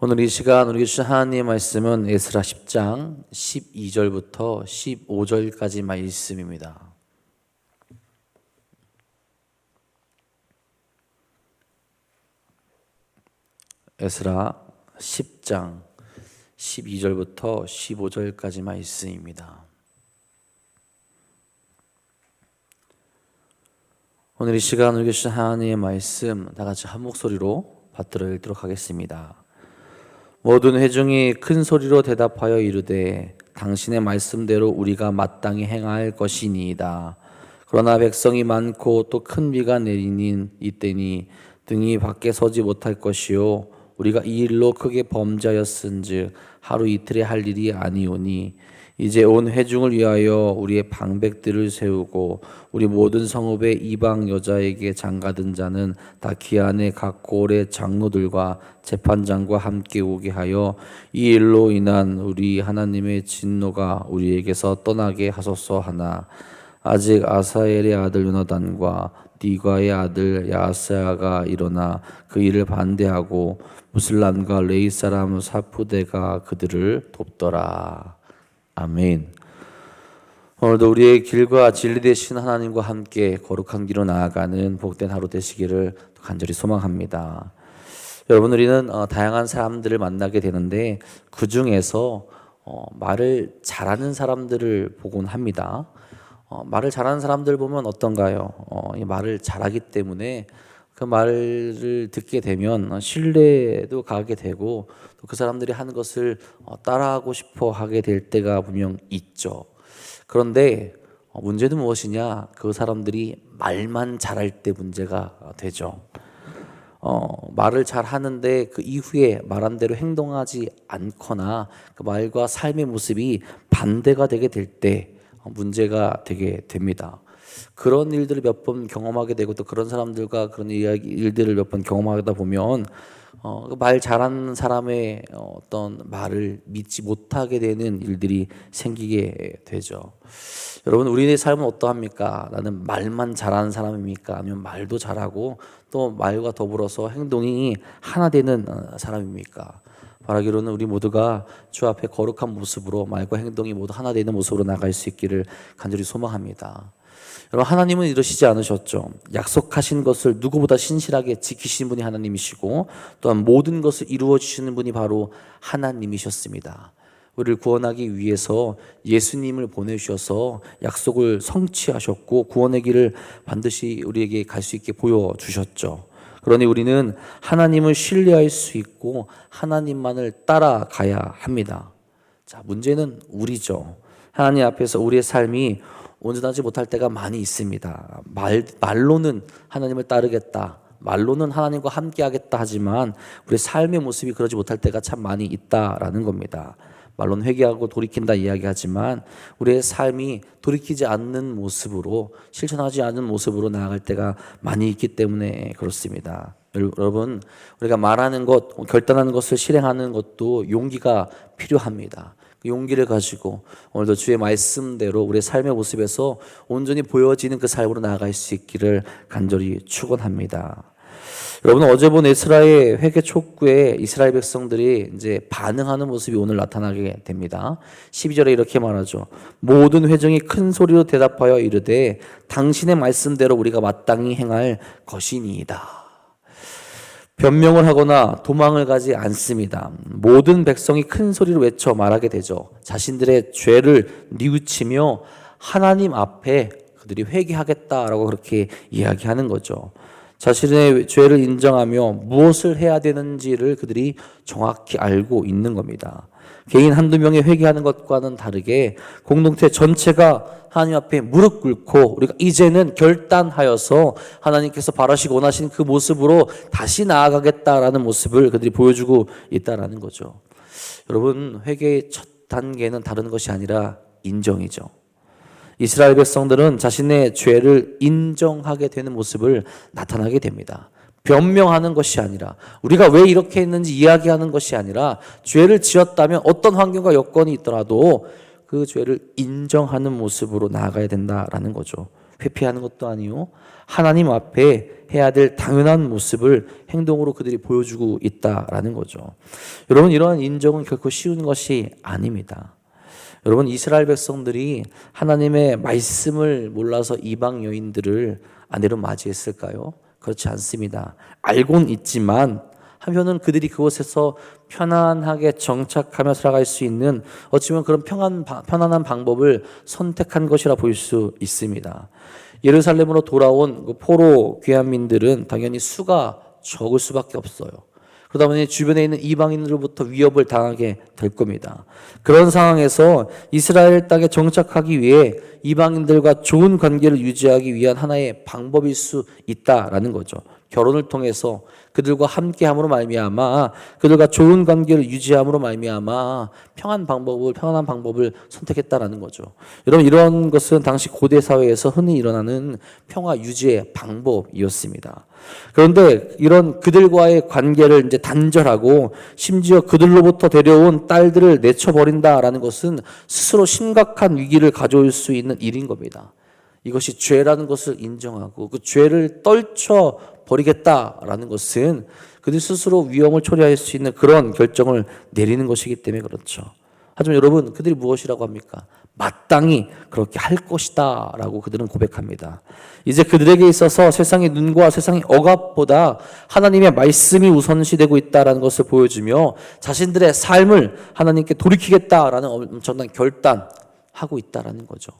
오늘 이 시간 우리 주신 하나님의 말씀은 에스라 10장 12절부터 15절까지 말씀입니다. 에스라 10장 12절부터 15절까지 말씀입니다. 오늘 이 시간 우리 주신 하나님의 말씀 다 같이 한 목소리로 받들어 읽도록 하겠습니다. 모든 회중이 큰 소리로 대답하여 이르되 당신의 말씀대로 우리가 마땅히 행할 것이니이다. 그러나 백성이 많고 또 큰 비가 내리는 이때니 등이 밖에 서지 못할 것이요 우리가 이 일로 크게 범죄하였은즉 하루 이틀에 할 일이 아니오니 이제 온 회중을 위하여 우리의 방백들을 세우고 우리 모든 성읍의 이방 여자에게 장가든 자는 다 기한의 각 골의 장로들과 재판장과 함께 오게 하여 이 일로 인한 우리 하나님의 진노가 우리에게서 떠나게 하소서 하나 아직 아사엘의 아들 요나단과 디과의 아들 야스야가 일어나 그 일을 반대하고 무슬람과 레이 사람 사푸데가 그들을 돕더라. 아멘. 오늘도 우리의 길과 진리 되신 하나님과 함께 거룩한 길로 나아가는 복된 하루 되시기를 간절히 소망합니다. 여러분, 우리는 다양한 사람들을 만나게 되는데 그 중에서 말을 잘하는 사람들을 보곤 합니다. 말을 잘하는 사람들 보면 어떤가요? 이 말을 잘하기 때문에 그 말을 듣게 되면 신뢰도 가게 되고 또 그 사람들이 하는 것을 따라하고 싶어 하게 될 때가 분명 있죠. 그런데 문제는 무엇이냐? 그 사람들이 말만 잘할 때 문제가 되죠. 말을 잘 하는데 그 이후에 말한 대로 행동하지 않거나 그 말과 삶의 모습이 반대가 되게 될 때 문제가 되게 됩니다. 그런 일들을 몇 번 경험하게 되고 또 그런 사람들과 그런 일들을 몇 번 경험하다 보면 말 잘하는 사람의 어떤 말을 믿지 못하게 되는 일들이 생기게 되죠. 여러분, 우리의 삶은 어떠합니까? 나는 말만 잘하는 사람입니까? 아니면 말도 잘하고 또 말과 더불어서 행동이 하나 되는 사람입니까? 바라기로는 우리 모두가 주 앞에 거룩한 모습으로 말과 행동이 모두 하나 되는 모습으로 나갈 수 있기를 간절히 소망합니다. 여러분, 하나님은 이러시지 않으셨죠. 약속하신 것을 누구보다 신실하게 지키시는 분이 하나님이시고 또한 모든 것을 이루어 주시는 분이 바로 하나님이셨습니다. 우리를 구원하기 위해서 예수님을 보내주셔서 약속을 성취하셨고 구원의 길을 반드시 우리에게 갈 수 있게 보여주셨죠. 그러니 우리는 하나님을 신뢰할 수 있고 하나님만을 따라가야 합니다. 자, 문제는 우리죠. 하나님 앞에서 우리의 삶이 온전하지 못할 때가 많이 있습니다. 말로는 하나님을 따르겠다, 말로는 하나님과 함께 하겠다 하지만 우리의 삶의 모습이 그러지 못할 때가 참 많이 있다라는 겁니다. 말로는 회개하고 돌이킨다 이야기하지만 우리의 삶이 돌이키지 않는 모습으로, 실천하지 않는 모습으로 나아갈 때가 많이 있기 때문에 그렇습니다. 여러분, 우리가 말하는 것, 결단하는 것을 실행하는 것도 용기가 필요합니다. 그 용기를 가지고 오늘도 주의 말씀대로 우리의 삶의 모습에서 온전히 보여지는 그 삶으로 나아갈 수 있기를 간절히 축원합니다. 여러분, 어제 본 에스라의 회개 촉구에 이스라엘 백성들이 이제 반응하는 모습이 오늘 나타나게 됩니다. 12절에 이렇게 말하죠. 모든 회중이 큰 소리로 대답하여 이르되 당신의 말씀대로 우리가 마땅히 행할 것이니이다. 변명을 하거나 도망을 가지 않습니다. 모든 백성이 큰 소리로 외쳐 말하게 되죠. 자신들의 죄를 뉘우치며 하나님 앞에 그들이 회개하겠다라고 그렇게 이야기하는 거죠. 자신의 죄를 인정하며 무엇을 해야 되는지를 그들이 정확히 알고 있는 겁니다. 개인 한두 명이 회개하는 것과는 다르게 공동체 전체가 하나님 앞에 무릎 꿇고 우리가 이제는 결단하여서 하나님께서 바라시고 원하시는 그 모습으로 다시 나아가겠다라는 모습을 그들이 보여주고 있다라는 거죠. 여러분, 회개의 첫 단계는 다른 것이 아니라 인정이죠. 이스라엘 백성들은 자신의 죄를 인정하게 되는 모습을 나타나게 됩니다. 변명하는 것이 아니라, 우리가 왜 이렇게 했는지 이야기하는 것이 아니라, 죄를 지었다면 어떤 환경과 여건이 있더라도 그 죄를 인정하는 모습으로 나아가야 된다라는 거죠. 회피하는 것도 아니요, 하나님 앞에 해야 될 당연한 모습을 행동으로 그들이 보여주고 있다라는 거죠. 여러분, 이러한 인정은 결코 쉬운 것이 아닙니다. 여러분, 이스라엘 백성들이 하나님의 말씀을 몰라서 이방 여인들을 아내로 맞이했을까요? 그렇지 않습니다. 알고는 있지만 한편은 그들이 그곳에서 편안하게 정착하며 살아갈 수 있는 어찌보면 그런 편안한 방법을 선택한 것이라 볼 수 있습니다. 예루살렘으로 돌아온 그 포로 귀환민들은 당연히 수가 적을 수밖에 없어요. 그러다 보니 주변에 있는 이방인으로부터 위협을 당하게 될 겁니다. 그런 상황에서 이스라엘 땅에 정착하기 위해 이방인들과 좋은 관계를 유지하기 위한 하나의 방법일 수 있다라는 거죠. 결혼을 통해서 그들과 함께함으로 말미암아 그들과 좋은 관계를 유지함으로 말미암아 편안한 방법을 선택했다라는 거죠. 여러분, 이런 것은 당시 고대 사회에서 흔히 일어나는 평화 유지의 방법이었습니다. 그런데 이런 그들과의 관계를 이제 단절하고 심지어 그들로부터 데려온 딸들을 내쳐버린다라는 것은 스스로 심각한 위기를 가져올 수 있는 일인 겁니다. 이것이 죄라는 것을 인정하고 그 죄를 떨쳐 버리겠다라는 것은 그들 스스로 위험을 초래할 수 있는 그런 결정을 내리는 것이기 때문에 그렇죠. 하지만 여러분, 그들이 무엇이라고 합니까? 마땅히 그렇게 할 것이다 라고 그들은 고백합니다. 이제 그들에게 있어서 세상의 눈과 세상의 억압보다 하나님의 말씀이 우선시되고 있다는 것을 보여주며 자신들의 삶을 하나님께 돌이키겠다라는 엄청난 결단하고 있다는 거죠.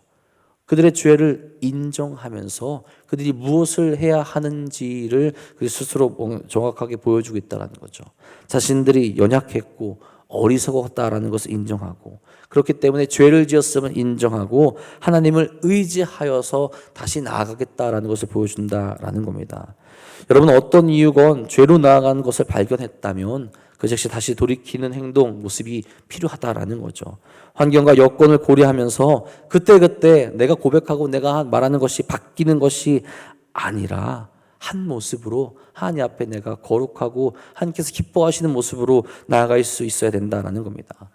그들의 죄를 인정하면서 그들이 무엇을 해야 하는지를 스스로 정확하게 보여주고 있다는 거죠. 자신들이 연약했고 어리석었다라는 것을 인정하고 그렇기 때문에 죄를 지었음을 인정하고 하나님을 의지하여서 다시 나아가겠다라는 것을 보여준다라는 겁니다. 여러분, 어떤 이유건 죄로 나아가는 것을 발견했다면 그 즉시 다시 돌이키는 행동, 모습이 필요하다라는 거죠. 환경과 여건을 고려하면서 그때그때 내가 고백하고 내가 말하는 것이 바뀌는 것이 아니라 한 모습으로 하나님 앞에 내가 거룩하고 하나님께서 기뻐하시는 모습으로 나아갈 수 있어야 된다는 겁니다.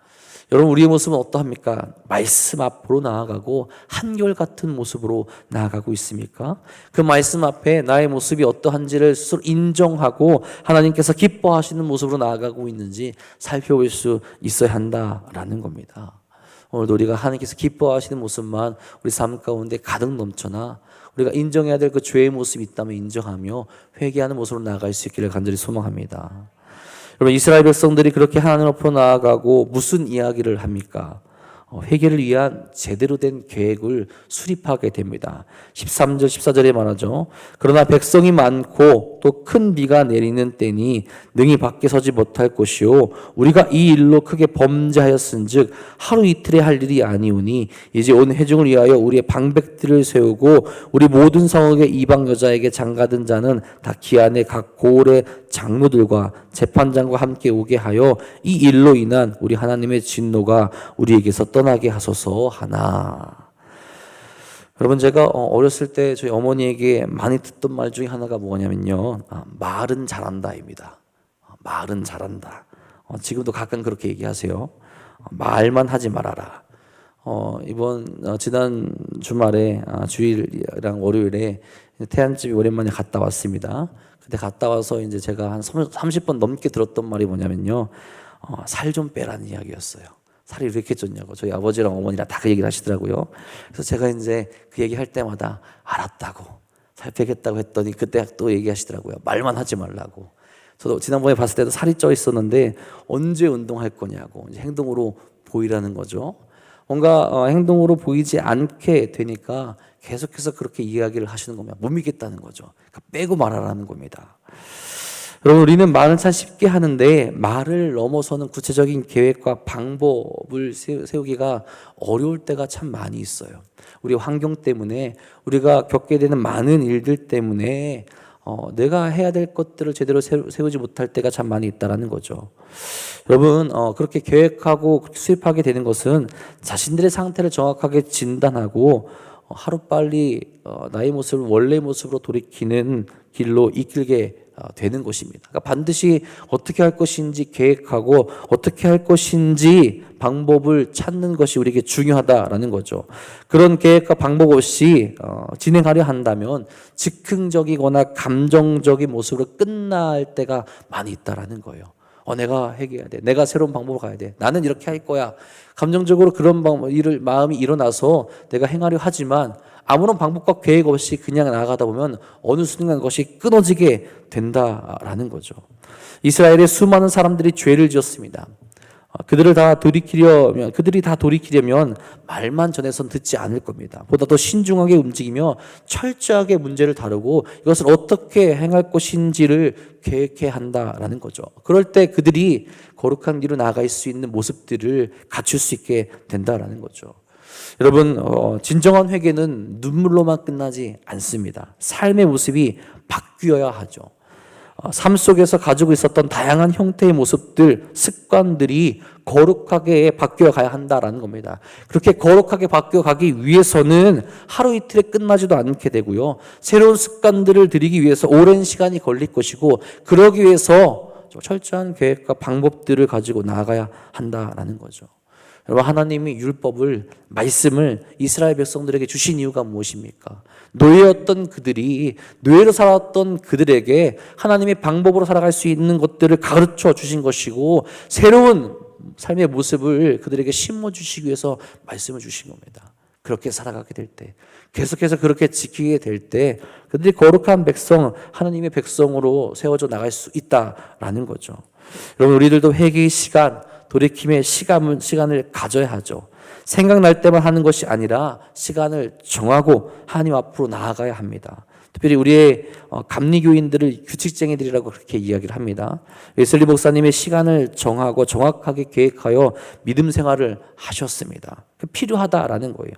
여러분, 우리의 모습은 어떠합니까? 말씀 앞으로 나아가고 한결같은 모습으로 나아가고 있습니까? 그 말씀 앞에 나의 모습이 어떠한지를 스스로 인정하고 하나님께서 기뻐하시는 모습으로 나아가고 있는지 살펴볼 수 있어야 한다라는 겁니다. 오늘도 우리가 하나님께서 기뻐하시는 모습만 우리 삶 가운데 가득 넘쳐나 우리가 인정해야 될 그 죄의 모습이 있다면 인정하며 회개하는 모습으로 나아갈 수 있기를 간절히 소망합니다. 여러분, 이스라엘 백성들이 그렇게 하나님 앞으로 나아가고 무슨 이야기를 합니까? 회개를 위한 제대로 된 계획을 수립하게 됩니다. 13절 14절에 말하죠. 그러나 백성이 많고 또 큰 비가 내리는 때니 능히 밖에 서지 못할 것이요 우리가 이 일로 크게 범죄하였은즉 하루 이틀에 할 일이 아니오니 이제 온 회중을 위하여 우리의 방백들을 세우고 우리 모든 성읍의 이방 여자에게 장가든 자는 다 기한의 각 고을의 장로들과 재판장과 함께 오게 하여 이 일로 인한 우리 하나님의 진노가 우리에게서 떠나게 하소서 하나. 여러분, 제가 어렸을 때 저희 어머니에게 많이 듣던 말 중에 하나가 뭐냐면요, 말은 잘한다입니다. 말은 잘한다. 지금도 가끔 그렇게 얘기하세요. 말만 하지 말아라. 지난 주말에 주일이랑 월요일에 태안집에 오랜만에 갔다 왔습니다. 그때 갔다 와서 이제 제가 한 30번 넘게 들었던 말이 뭐냐면요, 살 좀 빼라는 이야기였어요. 살이 왜 이렇게 쪘냐고 저희 아버지랑 어머니랑 다 그 얘기를 하시더라고요. 그래서 제가 이제 그 얘기 할 때마다 알았다고, 살 빼겠다고 했더니 그때 또 얘기하시더라고요. 말만 하지 말라고. 저도 지난번에 봤을 때도 살이 쪄 있었는데 언제 운동할 거냐고, 이제 행동으로 보이라는 거죠. 뭔가 행동으로 보이지 않게 되니까 계속해서 그렇게 이야기를 하시는 거면 못 믿겠다는 거죠. 그러니까 빼고 말하라는 겁니다. 여러분, 우리는 말은 참 쉽게 하는데 말을 넘어서는 구체적인 계획과 방법을 세우기가 어려울 때가 참 많이 있어요. 우리 환경 때문에, 우리가 겪게 되는 많은 일들 때문에 내가 해야 될 것들을 제대로 세우지 못할 때가 참 많이 있다라는 거죠. 여러분, 그렇게 계획하고 수립하게 되는 것은 자신들의 상태를 정확하게 진단하고 하루빨리 나의 모습을 원래의 모습으로 돌이키는 길로 이끌게 되는 것입니다. 그러니까 반드시 어떻게 할 것인지 계획하고 어떻게 할 것인지 방법을 찾는 것이 우리에게 중요하다라는 거죠. 그런 계획과 방법 없이 진행하려 한다면 즉흥적이거나 감정적인 모습으로 끝날 때가 많이 있다라는 거예요. 내가 해결해야 돼. 내가 새로운 방법으로 가야 돼. 나는 이렇게 할 거야. 감정적으로 그런 마음이 일어나서 내가 행하려 하지만 아무런 방법과 계획 없이 그냥 나아가다 보면 어느 순간 그것이 끊어지게 된다라는 거죠. 이스라엘의 수많은 사람들이 죄를 지었습니다. 그들이 다 돌이키려면 말만 전해선 듣지 않을 겁니다. 보다 더 신중하게 움직이며 철저하게 문제를 다루고 이것을 어떻게 행할 것인지를 계획해야 한다라는 거죠. 그럴 때 그들이 거룩한 길로 나아갈 수 있는 모습들을 갖출 수 있게 된다라는 거죠. 여러분, 진정한 회개는 눈물로만 끝나지 않습니다. 삶의 모습이 바뀌어야 하죠. 삶 속에서 가지고 있었던 다양한 형태의 모습들, 습관들이 거룩하게 바뀌어 가야 한다라는 겁니다. 그렇게 거룩하게 바뀌어 가기 위해서는 하루 이틀에 끝나지도 않게 되고요. 새로운 습관들을 들이기 위해서 오랜 시간이 걸릴 것이고, 그러기 위해서 철저한 계획과 방법들을 가지고 나아가야 한다라는 거죠. 여러분, 하나님이 율법을, 말씀을 이스라엘 백성들에게 주신 이유가 무엇입니까? 노예였던 그들이, 노예로 살았던 그들에게 하나님의 방법으로 살아갈 수 있는 것들을 가르쳐 주신 것이고, 새로운 삶의 모습을 그들에게 심어주시기 위해서 말씀을 주신 겁니다. 그렇게 살아가게 될 때, 계속해서 그렇게 지키게 될 때 그들이 거룩한 백성, 하나님의 백성으로 세워져 나갈 수 있다라는 거죠. 여러분, 우리들도 회개의 시간, 돌이킴의 시간을 가져야 하죠. 생각날 때만 하는 것이 아니라 시간을 정하고 하나님 앞으로 나아가야 합니다. 특별히 우리의 감리교인들을 규칙쟁이들이라고 그렇게 이야기를 합니다. 웨슬리 목사님의 시간을 정하고 정확하게 계획하여 믿음 생활을 하셨습니다. 필요하다라는 거예요.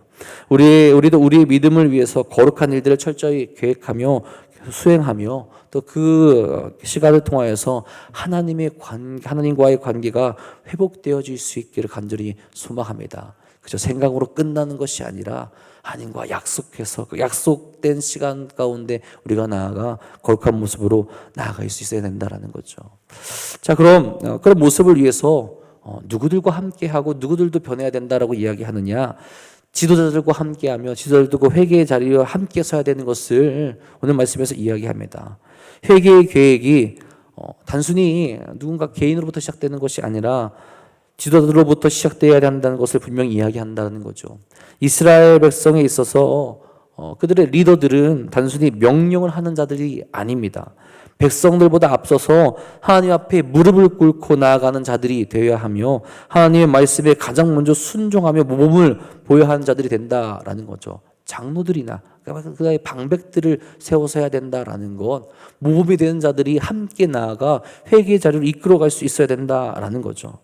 우리도 우리의 믿음을 위해서 거룩한 일들을 철저히 계획하며 수행하며 또 그 시간을 통하여서 하나님과의 관계가 회복되어질 수 있기를 간절히 소망합니다. 그저 생각으로 끝나는 것이 아니라 하나님과 약속해서 그 약속된 시간 가운데 우리가 나아가 거룩한 모습으로 나아갈 수 있어야 된다라는 거죠. 자, 그럼 그런 모습을 위해서 누구들과 함께하고 누구들도 변해야 된다라고 이야기하느냐? 지도자들과 함께하며 지도자들과 회개의 자리에 함께 서야 되는 것을 오늘 말씀에서 이야기합니다. 회개의 계획이 단순히 누군가 개인으로부터 시작되는 것이 아니라 지도자들로부터 시작되어야 한다는 것을 분명히 이야기한다는 거죠. 이스라엘 백성에 있어서 그들의 리더들은 단순히 명령을 하는 자들이 아닙니다. 백성들보다 앞서서 하나님 앞에 무릎을 꿇고 나아가는 자들이 되어야 하며 하나님의 말씀에 가장 먼저 순종하며 모범을 보여야 하는 자들이 된다라는 거죠. 장로들이나 그다음에 방백들을 세워서 해야 된다라는 것, 모범이 되는 자들이 함께 나아가 회개의 자리로 이끌어갈 수 있어야 된다라는 거죠.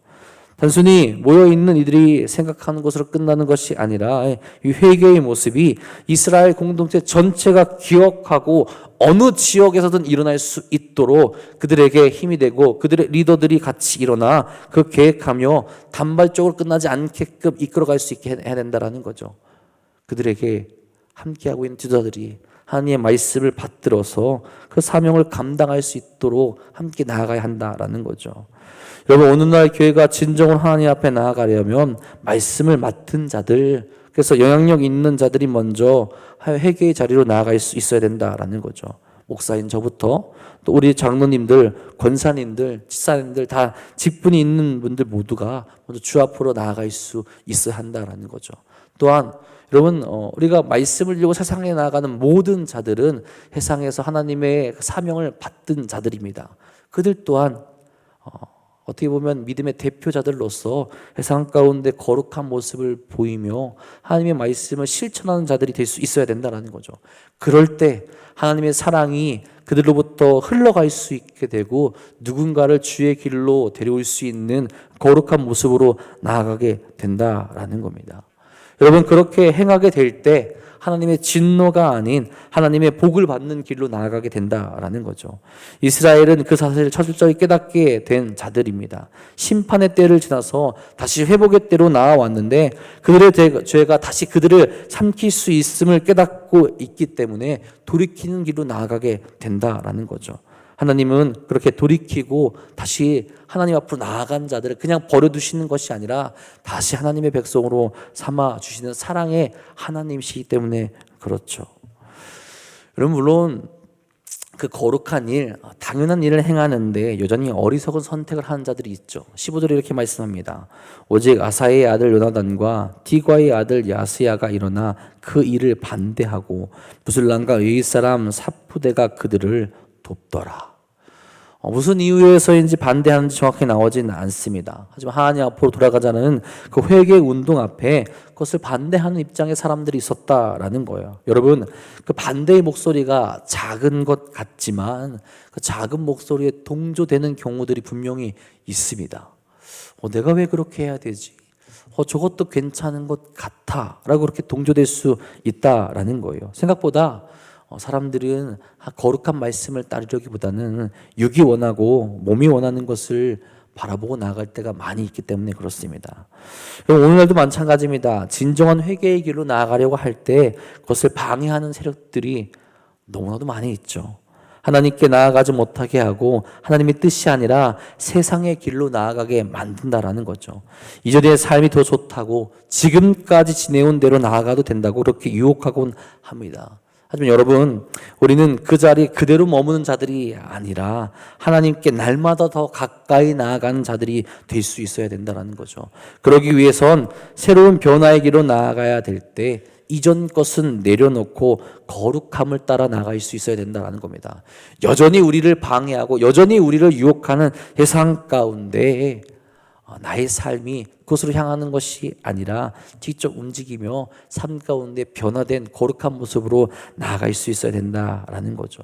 단순히 모여있는 이들이 생각하는 것으로 끝나는 것이 아니라 이 회개의 모습이 이스라엘 공동체 전체가 기억하고 어느 지역에서든 일어날 수 있도록 그들에게 힘이 되고 그들의 리더들이 같이 일어나 그 계획하며 단발적으로 끝나지 않게끔 이끌어갈 수 있게 해야 된다는 거죠. 그들에게 함께하고 있는 지도자들이 하나님의 말씀을 받들어서 그 사명을 감당할 수 있도록 함께 나아가야 한다라는 거죠. 여러분, 오늘날 교회가 진정으로 하나님 앞에 나아가려면 말씀을 맡은 자들, 그래서 영향력 있는 자들이 먼저 회개의 자리로 나아갈 수 있어야 된다라는 거죠. 목사인 저부터 또 우리 장로님들, 권사님들, 집사님들 다 직분이 있는 분들 모두가 먼저 주 앞으로 나아갈 수 있어야 한다라는 거죠. 또한 여러분, 우리가 말씀을 들고 세상에 나아가는 모든 자들은 세상에서 하나님의 사명을 받은 자들입니다. 그들 또한 어떻게 보면 믿음의 대표자들로서 세상 가운데 거룩한 모습을 보이며 하나님의 말씀을 실천하는 자들이 될 수 있어야 된다는 거죠. 그럴 때 하나님의 사랑이 그들로부터 흘러갈 수 있게 되고 누군가를 주의 길로 데려올 수 있는 거룩한 모습으로 나아가게 된다라는 겁니다. 여러분, 그렇게 행하게 될 때 하나님의 진노가 아닌 하나님의 복을 받는 길로 나아가게 된다라는 거죠. 이스라엘은 그 사실을 철저히 깨닫게 된 자들입니다. 심판의 때를 지나서 다시 회복의 때로 나아왔는데 그들의 죄가 다시 그들을 삼킬 수 있음을 깨닫고 있기 때문에 돌이키는 길로 나아가게 된다라는 거죠. 하나님은 그렇게 돌이키고 다시 하나님 앞으로 나아간 자들을 그냥 버려두시는 것이 아니라 다시 하나님의 백성으로 삼아주시는 사랑의 하나님이시기 때문에 그렇죠. 여러분, 물론 그 거룩한 일, 당연한 일을 행하는데 여전히 어리석은 선택을 하는 자들이 있죠. 15절에 이렇게 말씀합니다. 오직 아사의 아들 요나단과 디과의 아들 야스야가 일어나 그 일을 반대하고 무슬람과 의의 사람 사푸대가 그들을 돕더라. 무슨 이유에서인지 반대하는지 정확히 나오지는 않습니다. 하지만 하나님 앞으로 돌아가자는 그 회개 운동 앞에 그것을 반대하는 입장의 사람들이 있었다라는 거예요. 여러분, 그 반대의 목소리가 작은 것 같지만 그 작은 목소리에 동조되는 경우들이 분명히 있습니다. 내가 왜 그렇게 해야 되지? 저것도 괜찮은 것 같아 라고 그렇게 동조될 수 있다라는 거예요. 생각보다 사람들은 거룩한 말씀을 따르려기보다는 육이 원하고 몸이 원하는 것을 바라보고 나아갈 때가 많이 있기 때문에 그렇습니다. 오늘날도 마찬가지입니다. 진정한 회개의 길로 나아가려고 할 때 그것을 방해하는 세력들이 너무나도 많이 있죠. 하나님께 나아가지 못하게 하고 하나님의 뜻이 아니라 세상의 길로 나아가게 만든다라는 거죠. 이전의 삶이 더 좋다고 지금까지 지내온 대로 나아가도 된다고 그렇게 유혹하곤 합니다. 하지만 여러분, 우리는 그 자리 그대로 머무는 자들이 아니라 하나님께 날마다 더 가까이 나아가는 자들이 될 수 있어야 된다는 거죠. 그러기 위해선 새로운 변화의 길로 나아가야 될 때 이전 것은 내려놓고 거룩함을 따라 나아갈 수 있어야 된다는 겁니다. 여전히 우리를 방해하고 여전히 우리를 유혹하는 세상 가운데 나의 삶이 그곳으로 향하는 것이 아니라 직접 움직이며 삶 가운데 변화된 거룩한 모습으로 나아갈 수 있어야 된다라는 거죠.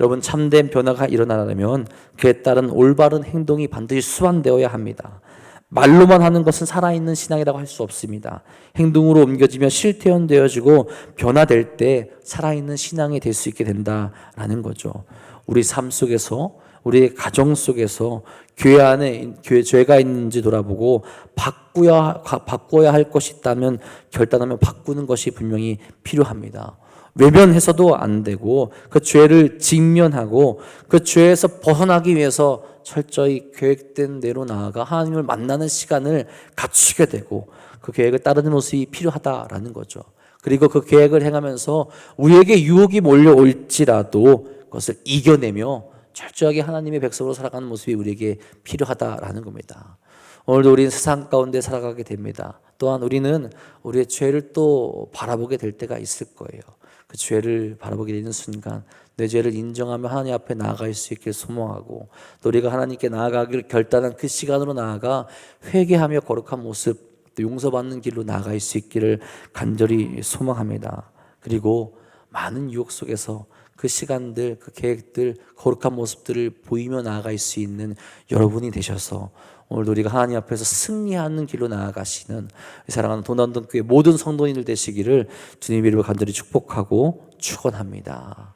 여러분, 참된 변화가 일어나려면 그에 따른 올바른 행동이 반드시 수반되어야 합니다. 말로만 하는 것은 살아있는 신앙이라고 할 수 없습니다. 행동으로 옮겨지며 실태연되어지고 변화될 때 살아있는 신앙이 될 수 있게 된다라는 거죠. 우리 삶 속에서, 우리의 가정 속에서 교회 안에 죄가 있는지 돌아보고 바꿔야 할 것이 있다면 결단하면 바꾸는 것이 분명히 필요합니다. 외면해서도 안 되고 그 죄를 직면하고 그 죄에서 벗어나기 위해서 철저히 계획된 대로 나아가 하나님을 만나는 시간을 갖추게 되고 그 계획을 따르는 모습이 필요하다라는 거죠. 그리고 그 계획을 행하면서 우리에게 유혹이 몰려올지라도 그것을 이겨내며 철저하게 하나님의 백성으로 살아가는 모습이 우리에게 필요하다라는 겁니다. 오늘도 우리는 세상 가운데 살아가게 됩니다. 또한 우리는 우리의 죄를 또 바라보게 될 때가 있을 거예요. 그 죄를 바라보게 되는 순간 내 죄를 인정하며 하나님 앞에 나아갈 수 있길 소망하고 또 우리가 하나님께 나아가기를 결단한 그 시간으로 나아가 회개하며 거룩한 모습 또 용서받는 길로 나아갈 수 있기를 간절히 소망합니다. 그리고 많은 유혹 속에서 그 시간들, 그 계획들, 거룩한 모습들을 보이며 나아갈 수 있는 여러분이 되셔서 오늘도 우리가 하나님 앞에서 승리하는 길로 나아가시는 사랑하는 도난동교회 모든 성도인들 되시기를 주님의 이름으로 간절히 축복하고 축원합니다.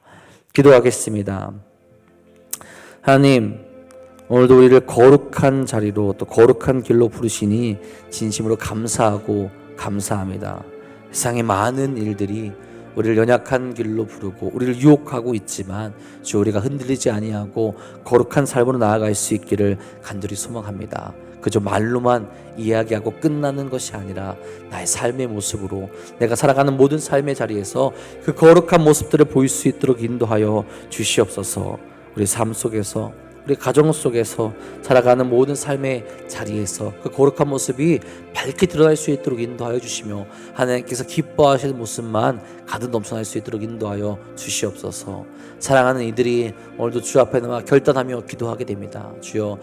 기도하겠습니다. 하나님, 오늘도 우리를 거룩한 자리로 또 거룩한 길로 부르시니 진심으로 감사하고 감사합니다. 세상의 많은 일들이 우리를 연약한 길로 부르고 우리를 유혹하고 있지만 주 우리가 흔들리지 아니하고 거룩한 삶으로 나아갈 수 있기를 간절히 소망합니다. 그저 말로만 이야기하고 끝나는 것이 아니라 나의 삶의 모습으로 내가 살아가는 모든 삶의 자리에서 그 거룩한 모습들을 보일 수 있도록 인도하여 주시옵소서. 우리 삶 속에서 우리 가정 속에서 살아가는 모든 삶의 자리에서 그 거룩한 모습이 밝게 드러날 수 있도록 인도하여 주시며 하나님께서 기뻐하시는 모습만 가득 넘쳐날 수 있도록 인도하여 주시옵소서. 사랑하는 이들이 오늘도 주 앞에 나와 결단하며 기도하게 됩니다. 주여,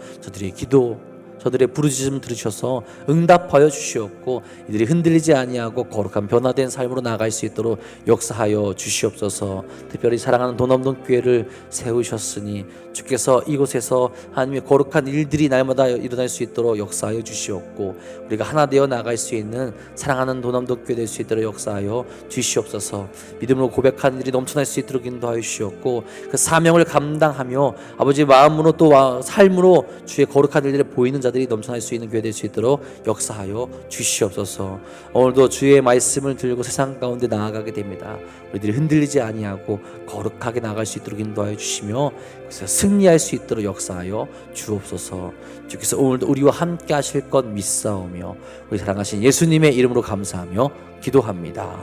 저들의 부르짖음 들으셔서 응답하여 주시옵고 이들이 흔들리지 아니하고 거룩한 변화된 삶으로 나아갈 수 있도록 역사하여 주시옵소서. 특별히 사랑하는 도남동교회를 세우셨으니 주께서 이곳에서 하나님의 거룩한 일들이 날마다 일어날 수 있도록 역사하여 주시옵고 우리가 하나 되어 나갈 수 있는 사랑하는 도남동교회 될 수 있도록 역사하여 주시옵소서. 믿음으로 고백하는 일이 넘쳐날 수 있도록 인도하여 주시옵고 그 사명을 감당하며 아버지 마음으로 또 삶으로 주의 거룩한 일들을 보이는 자들이 넘쳐날 수 있는 교회 될 수 있도록 역사하여 주시옵소서. 오늘도 주의 말씀을 들고 세상 가운데 나아가게 됩니다. 우리들이 흔들리지 아니하고 거룩하게 나아갈 수 있도록 인도하여 주시며 그래서 승리할 수 있도록 역사하여 주옵소서. 주께서 오늘도 우리와 함께 하실 것 믿사오며 우리 사랑하신 예수님의 이름으로 감사하며 기도합니다.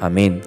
아멘.